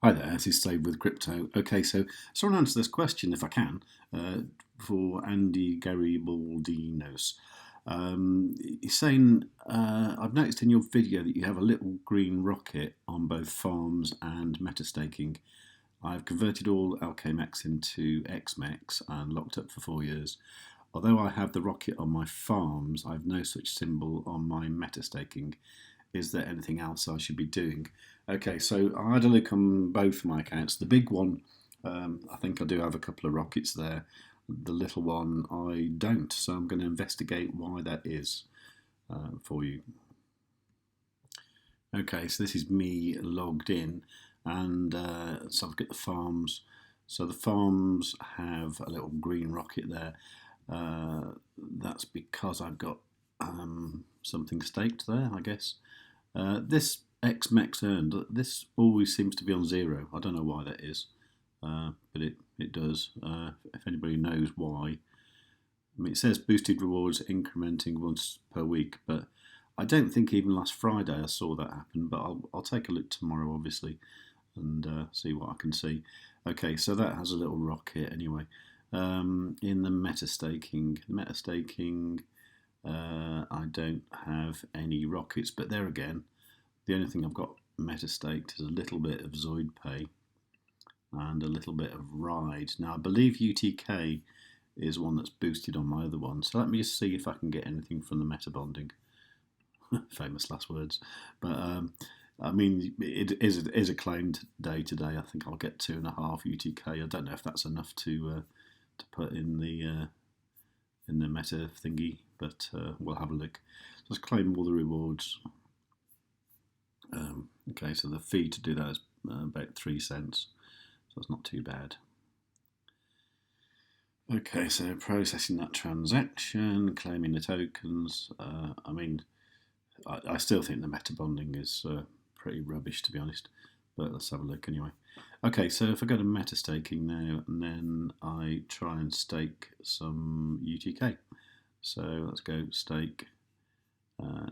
Hi there, this is Save with Crypto. Okay, so I just want to answer this question, if I can, for Andy Garibaldinos. He's saying, I've noticed in your video that you have a little green rocket on both farms and metastaking. I've converted all LKMX into XMEX and locked up for 4 years. Although I have the rocket on my farms, I have no such symbol on my metastaking. Is there anything else I should be doing? Okay, so I had a look on both my accounts. The big one, I think I do have a couple of rockets there. The little one, I don't. So I'm going to investigate why that is for you. Okay, so this is me logged in, and so I've got the farms. So the farms have a little green rocket there. That's because I've got something staked there, I guess. This XMEX earned, this always seems to be on 0. I don't know why that is, but it does. If anybody knows why. I mean, it says boosted rewards incrementing once per week, but I don't think even last Friday I saw that happen, but I'll take a look tomorrow, obviously, and see what I can see. Okay, so that has a little rocket anyway. In the metastaking, I don't have any rockets, but there again, the only thing I've got metastaked is a little bit of ZoidPay and a little bit of Ride. Now I believe UTK is one that's boosted on my other one, so let me just see if I can get anything from the Metabonding. Famous last words, but I mean, it is a claimed day today. I think I'll get 2.5 UTK. I don't know if that's enough to put in the meta thingy, but we'll have a look. Just claim all the rewards. Okay, so the fee to do that is about 3 cents, so it's not too bad. Okay, so processing that transaction, claiming the tokens. I mean, I still think the Metabonding is pretty rubbish, to be honest, but let's have a look anyway. Okay, so if I go to metastaking now, and then I try and stake some UTK. So let's go stake,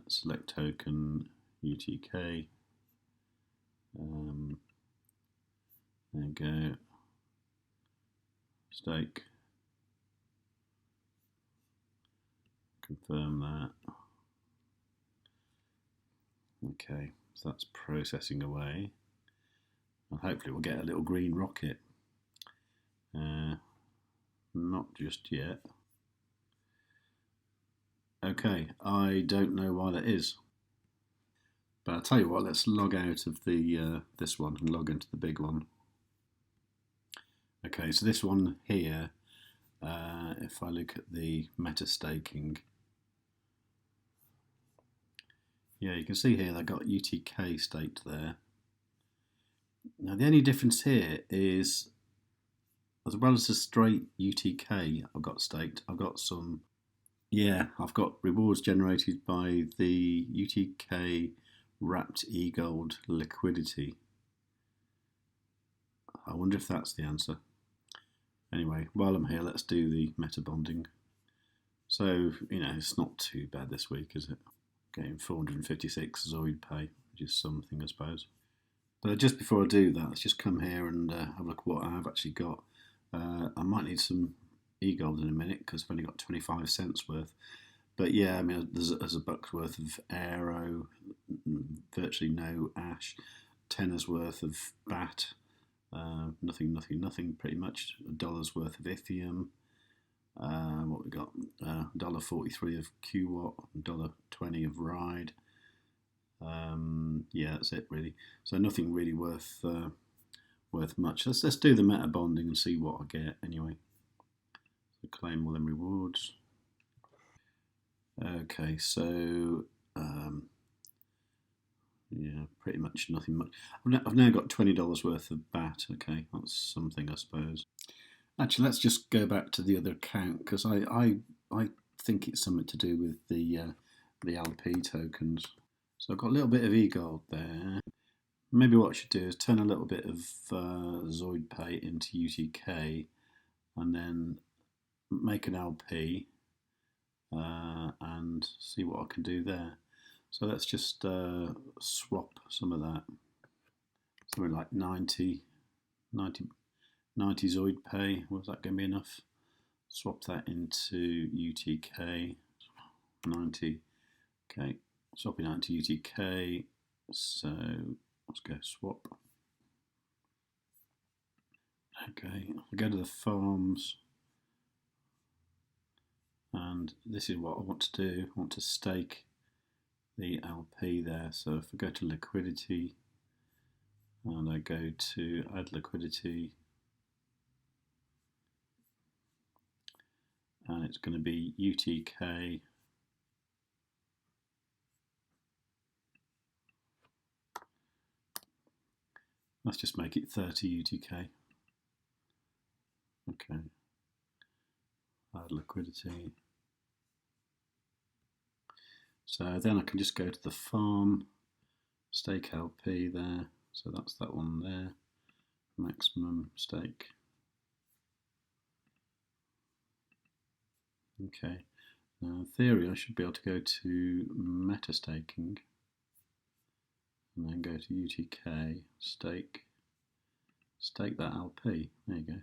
select token, UTK. There we go. Stake. Confirm that. Okay, so that's processing away. And hopefully we'll get a little green rocket. Not just yet. Okay, I don't know why that is. But I'll tell you what, let's log out of the this one and log into the big one. Okay, so this one here, if I look at the metastaking, yeah, you can see here they've got UTK staked there. Now the only difference here is, as well as the straight UTK I've got staked, I've got some, yeah, I've got rewards generated by the UTK wrapped eGold liquidity. I wonder if that's the answer. Anyway, while I'm here, let's do the Metabonding. So, you know, it's not too bad this week, is it? Getting 456 ZoidPay, which is something, I suppose. But just before I do that, let's just come here and have a look at what I have actually got. I might need some eGold in a minute because I've only got 25 cents worth. But yeah, I mean, there's a buck's worth of Aero, virtually no Ash, tenner's worth of BAT, nothing, pretty much. $1 worth of Ethereum. What we got? $1.43 of QWAT, $1.20 of Ride. Yeah, that's it really. So nothing really worth much. Let's do the Metabonding and see what I get anyway. So claim all them rewards. Okay, so yeah, pretty much nothing much. I've now got $20 worth of BAT. Okay, that's something, I suppose. Actually, let's just go back to the other account because I think it's something to do with the LP tokens. So I've got a little bit of eGold there. Maybe what I should do is turn a little bit of ZoidPay into UTK and then make an LP and see what I can do there. So let's just swap some of that. something like 90 ZoidPay. Was that going to be enough? Swap that into UTK. 90. Okay, swapping out to UTK. So let's go swap. Okay, I'll go to the farms, and this is what I want to do. I want to stake the LP there. So if I go to liquidity and I go to add liquidity, and it's going to be UTK. Let's just make it 30 UTK. Okay, add liquidity. So then I can just go to the farm, stake LP there. So that's that one there, maximum stake. Okay, now in theory I should be able to go to meta staking and then go to UTK, stake that LP. There you go.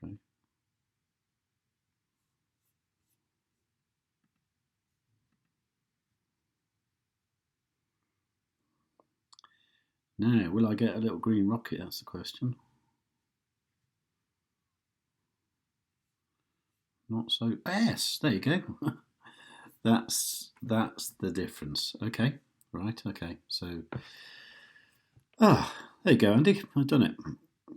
Okay. Now, will I get a little green rocket? That's the question. Not so. Yes, there you go. that's the difference. Okay, right. Okay, so there you go, Andy. I've done it.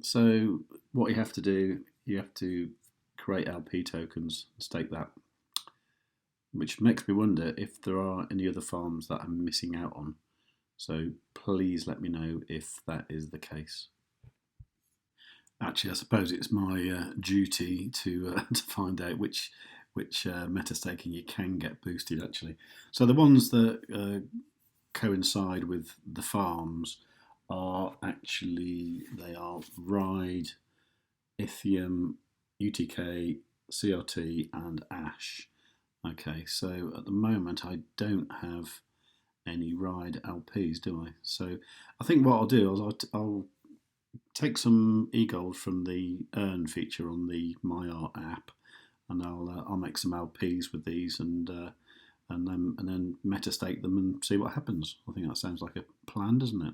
So what you have to do, you have to create LP tokens and stake that, which makes me wonder if there are any other farms that I'm missing out on. So please let me know if that is the case. Actually, I suppose it's my duty to find out which meta staking you can get boosted. Actually, so the ones that coincide with the farms are actually Ride, Ethereum, UTK, CRT, and Ash. Okay, so at the moment I don't have any Ride LPs, do I? So I think what I'll do is I'll take some eGold from the earn feature on the Maiar app, and I'll make some LPs with these and then meta stake them and see what happens. I think that sounds like a plan, doesn't it?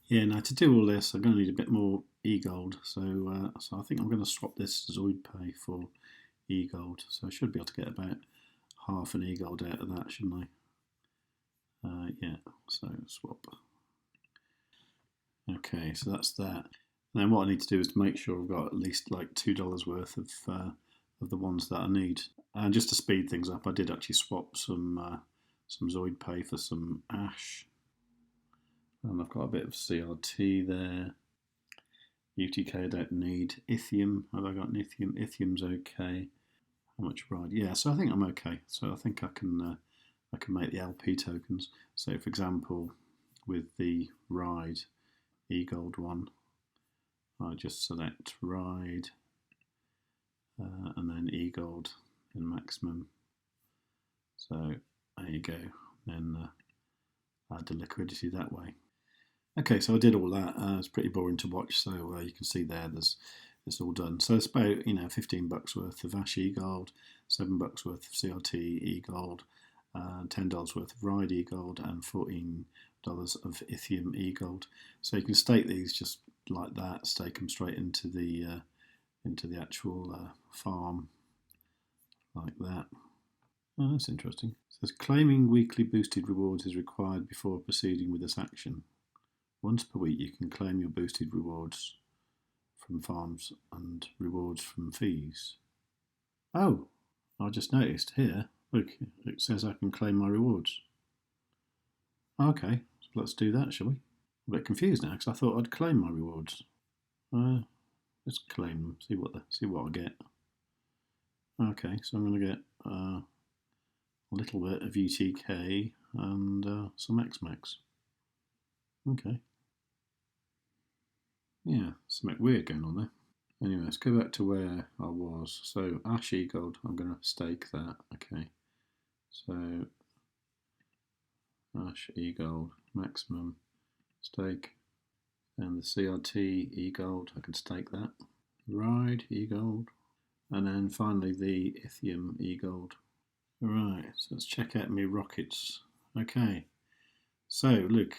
Yeah. Now to do all this, I'm going to need a bit more eGold. So I think I'm going to swap this ZoidPay for eGold. So I should be able to get about half an eGold out of that, shouldn't I? Yeah. So swap. Okay, so that's that. And then what I need to do is to make sure I've got at least like $2 worth of the ones that I need. And just to speed things up, I did actually swap some ZoidPay for some Ash. And I've got a bit of CRT there. UTK I don't need. Ethereum, have I got an Ethereum? Ethereum's okay. How much Ride? Yeah, so I think I'm okay. So I think I can make the LP tokens. So for example, with the Ride eGold one, I just select Ride and then eGold in maximum. So there you go. Then add the liquidity that way. Okay, so I did all that. It's pretty boring to watch, so you can see there. It's all done. So it's about $15 worth of Ash eGold, $7 worth of CRT eGold, $10 worth of Ride eGold, and $14 of Ethereum eGold. So you can stake these just like that. Stake them straight into the actual farm like that. Oh, that's interesting. It says claiming weekly boosted rewards is required before proceeding with this action. Once per week you can claim your boosted rewards from farms and rewards from fees. Oh, I just noticed here, look, it says I can claim my rewards. Okay, so let's do that, shall we? I'm a bit confused now because I thought I'd claim my rewards. Let's claim them, see what I get. Okay, so I'm going to get a little bit of UTK and some XMAX. Okay. Yeah, something weird going on there. Anyway, let's go back to where I was. So Ash eGold, I'm going to stake that. Okay, so Ash eGold maximum stake, and the CRT eGold, I can stake that. Ride eGold, and then finally the Ethereum eGold. Right, so let's check out my rockets. Okay, so look,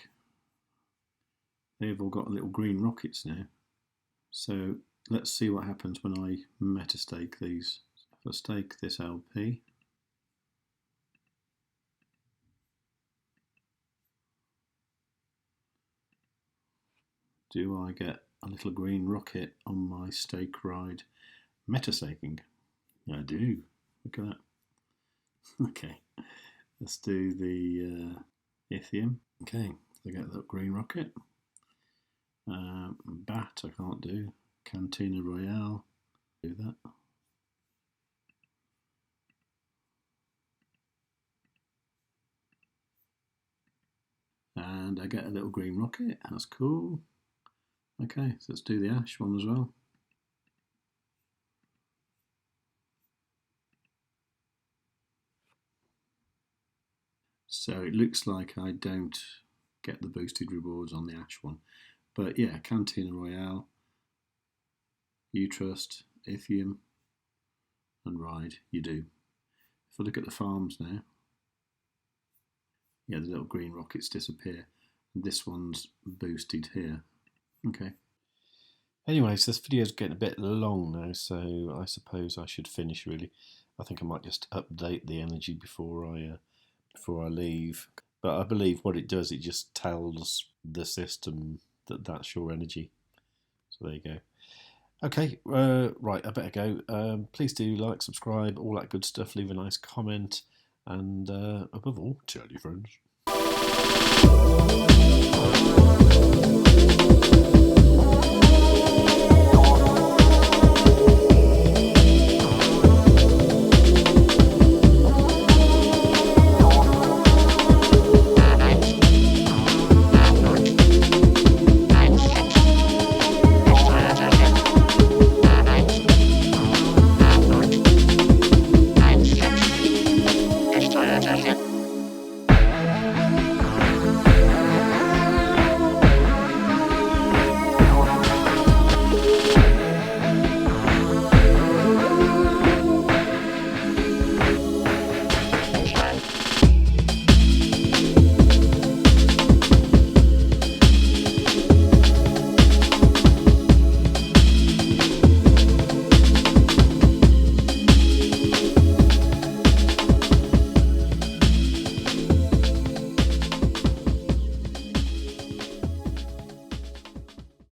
they've all got little green rockets now. So let's see what happens when I metastake these. If I stake this LP, do I get a little green rocket on my stake ride metastaking? I do. Look at that. Okay, let's do the Ethereum. Okay, I get that green rocket. BAT I can't do. Cantina Royale, do that. And I get a little green rocket, that's cool. Okay, so let's do the Ash one as well. So it looks like I don't get the boosted rewards on the Ash one. But yeah, Cantina Royale, Utrust, Ethereum, and Ride, you do. If I look at the farms now, yeah, the little green rockets disappear. And this one's boosted here. Okay. Anyway, so this video's getting a bit long now, so I suppose I should finish really. I think I might just update the energy before I leave. But I believe what it does, it just tells the system that that's your energy. So there you go. Okay, right, I better go. Please do like, subscribe, all that good stuff. Leave a nice comment, and above all, tell your friends.